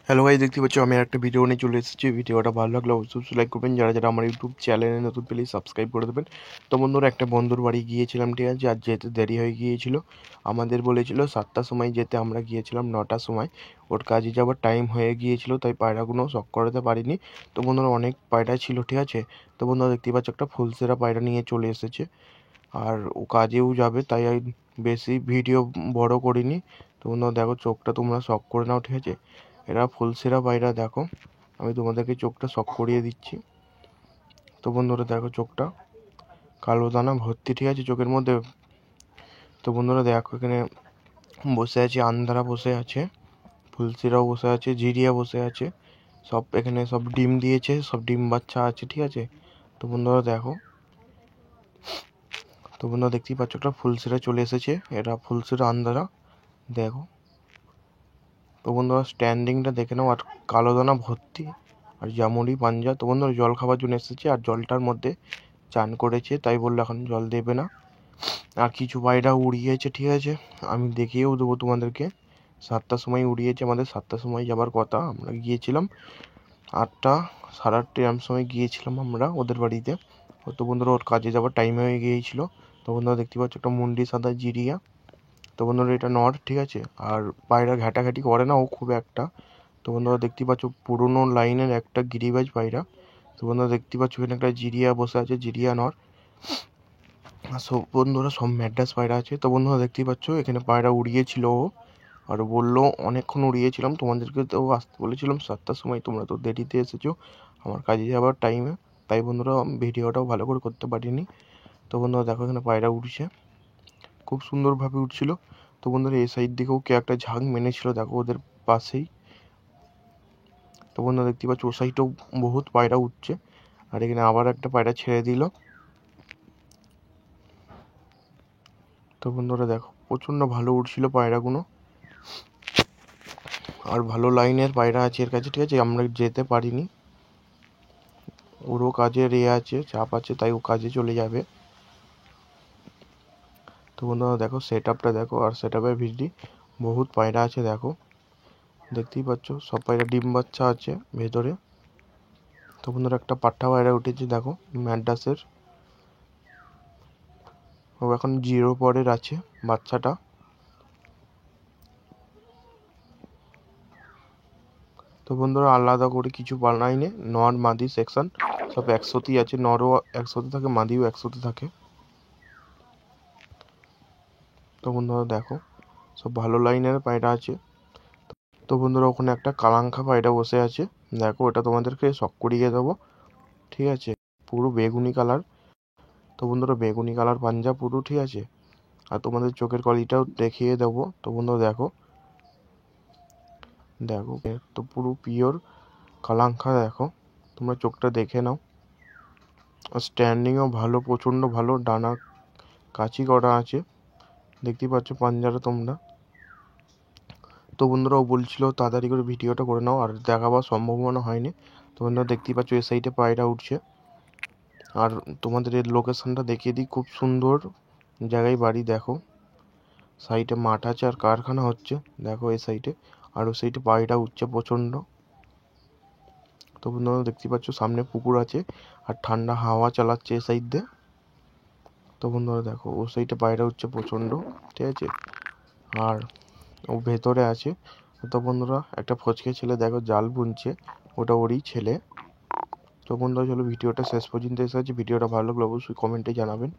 Hello guys, দেখতে পাচ্ছ আমি একটা ভিডিও নিয়ে চলে এসেছি। ভিডিওটা ভালো লাগলে অবশ্যই লাইক করবেন, যারা যারা আমার ইউটিউব চ্যানেলে নতুন প্লিজ সাবস্ক্রাইব করে দেবেন। তো বন্ধুরা, একটা বন্ধুর বাড়ি গিয়েছিলাম, ঠিক আছে। আর যেতে দেরি হয়ে গিয়েছিল, আমাদের বলেছিল 7টার সময় যেতে, আমরা গিয়েছিলাম 9টার সময়। ওর কাজে যাওয়ার টাইম হয়ে গিয়েছিল, তাই পায়রাগুলো শখ করাতে পারিনি। তো বন্ধুরা, অনেক পায়রা ছিল, ঠিক আছে। তো বন্ধুরা দেখতে পাচ্ছ একটা ফুলসেরা পায়রা নিয়ে চলে এসেছে, আর ও কাজেও যাবে, তাই আমি বেশি ভিডিও বড় করিনি। তো বন্ধুরা দেখো, চোখটা তোমরা শখ করে নাও, ঠিক আছে। এরা ফুলসেরা পায়রা, দেখো আমি তোমাদেরকে চোখটা শখ করিয়ে দিচ্ছি। তো বন্ধুরা দেখো, চোখটা কালো দানা ভর্তি, ঠিক আছে, চোখের মধ্যে। তো বন্ধুরা দেখো, এখানে বসে আছে আন্ধারা, বসে আছে ফুলসেরাও, বসে আছে জিরিয়া, বসে আছে সব। এখানে সব ডিম দিয়েছে, সব ডিম বাচ্চা আছে, ঠিক আছে। তো বন্ধুরা দেখো, তো বন্ধুরা দেখতেই পাচ্ছ একটা ফুলসেরা চলে এসেছে, এটা ফুলসেরা আন্ধারা, দেখো। তো বন্ধুরা স্ট্যান্ডিংটা দেখে নাও, আর কালো দানা ভর্তি, আর জামুরি পাঞ্জা। তো বন্ধুরা জল খাবার জন্য এসেছে, আর জলটার মধ্যে চান করেছে, তাই বললো এখন জল দেবে না। আর কিছু পায়রা উড়িয়েছে, ঠিক আছে, আমি দেখিয়েও দেবো তোমাদেরকে। 7টার সময় উড়িয়েছে, আমাদের 7টার সময় যাবার কথা, আমরা গিয়েছিলাম 8টা, সাড়ে 8টা এরম সময় গিয়েছিলাম আমরা ওদের বাড়িতে। তো বন্ধুরা ওর কাজে যাওয়ার টাইম হয়ে গিয়েছিল। তো বন্ধুরা দেখতে পাচ্ছ একটা মুন্ডি সাদা জিরিয়া। তো বন্ধুরা এটা নর, ঠিক আছে। আর পায়রা ঘাটাঘাটি করে না ও খুব একটা। তো বন্ধুরা দেখতে পাচ্ছ পুরোনো লাইনের একটা গিরিবাজ পায়রা। তো বন্ধুরা দেখতে পাচ্ছ এখানে একটা জিরিয়া বসে আছে, জিরিয়া নর। আর সব বন্ধুরা সব ম্যাড্রাস পায়রা আছে। তো বন্ধুরা দেখতেই পাচ্ছ এখানে পায়রা উড়িয়েছিল ও, আর বললো অনেকক্ষণ উড়িয়েছিলাম, তোমাদেরকে তো আসতে বলেছিলাম 7টার সময়, তোমরা তো দেরিতে এসেছো আমার কাজে যাওয়ার টাইমে, তাই বন্ধুরা ভিডিওটাও ভালো করে করতে পারিনি। তো বন্ধুরা দেখো, এখানে পায়রা উঠছে, খুব সুন্দরভাবে উঠছিল। তো বন্ধুরা এই সাইড দিকেও কে একটা ঝাঁক মেনেছিল, দেখো ওদের পাশেই। তো বন্ধুরা দেখতে পাচ্ছ ও সাইডেও বহুত পায়রা উঠছে, আর এখানে আবার একটা পায়রা ছেড়ে দিল। তো বন্ধুরা দেখো, প্রচণ্ড ভালো উঠছিল পায়রাগুলো, আর ভালো লাইনের পায়রা আছে এর কাছে, ঠিক আছে। আমরা যেতে পারিনি, ওরও কাজের আছে, চাপ আছে, তাই ও কাজে চলে যাবে। তো বন্ধুরা দেখো সেট আপটা দেখো, আর সেট আপের ভিড়ি বহুত পায়রা আছে, দেখো দেখতেই পাচ্ছ সব পায়রা ডিম বাচ্চা আছে ভেতরে। তো বন্ধুরা একটা পাঠা পায়রা উঠেছে, দেখো ম্যাড্রাসের, ও এখন 0 পরের আছে বাচ্চাটা। তো বন্ধুরা আলাদা করে কিছু বানাইনি, নর মাদি সেকশন সব একসাথেই আছে, নরও একসাথে থাকে, মাদিও একসাথে থাকে। তো বন্ধুরা দেখো সব ভালো লাইনের পায়রা আছে। তো বন্ধুরা ওখানে একটা কালাঙ্কা পায়রা বসে আছে, দেখো ওটা তোমাদেরকে শখ করিয়ে দেবো, ঠিক আছে। পুরো বেগুনি কালার। তো বন্ধুরা বেগুনি কালার পাঞ্জা পুরো, ঠিক আছে। আর তোমাদের চোখের কোয়ালিটিটাও দেখিয়ে দেবো। তো বন্ধুরা দেখো, দেখো তো পুরো পিওর কালাঙ্কা, দেখো তোমরা চোখটা দেখে নাও। আর স্ট্যান্ডিংও ভালো, প্রচণ্ড ভালো, ডানা কাচি করা আছে, দেখতেই পাচ্ছ পাঞ্জাটা তোমরা। তো বন্ধুরাও বলছিল তাড়াতাড়ি করে ভিডিওটা করে নাও, আর দেখাবার সম্ভাবনা হয়নি। তো বন্ধুরা দেখতেই পাচ্ছ এই সাইডে পায়রা উঠছে, আর তোমাদের এর লোকেশনটা দেখিয়ে দিই, খুব সুন্দর জায়গায় বাড়ি, দেখো সাইডে মাঠ আছে আর কারখানা হচ্ছে, দেখো এই সাইডে। আর ওই সাইডে পায়রা উঠছে প্রচণ্ড। তো বন্ধুরা দেখতে পাচ্ছ সামনে পুকুর আছে, আর ঠান্ডা হাওয়া চালাচ্ছে এই সাইড দিয়ে। তো বন্ধুরা দেখো ও সাইডে পায়রা উঠছে প্রচণ্ড, ঠিক আছে। আর ও ভেতরে আছে। তো বন্ধুরা একটা ফচকে ছেলে দেখো জাল বুনছে, ওটা ওরই ছেলে। তো বন্ধুরা চলো ভিডিওটা শেষ পর্যন্ত এসে আছে, ভিডিওটা ভালো লাগলে অবশ্যই কমেন্টে জানাবেন।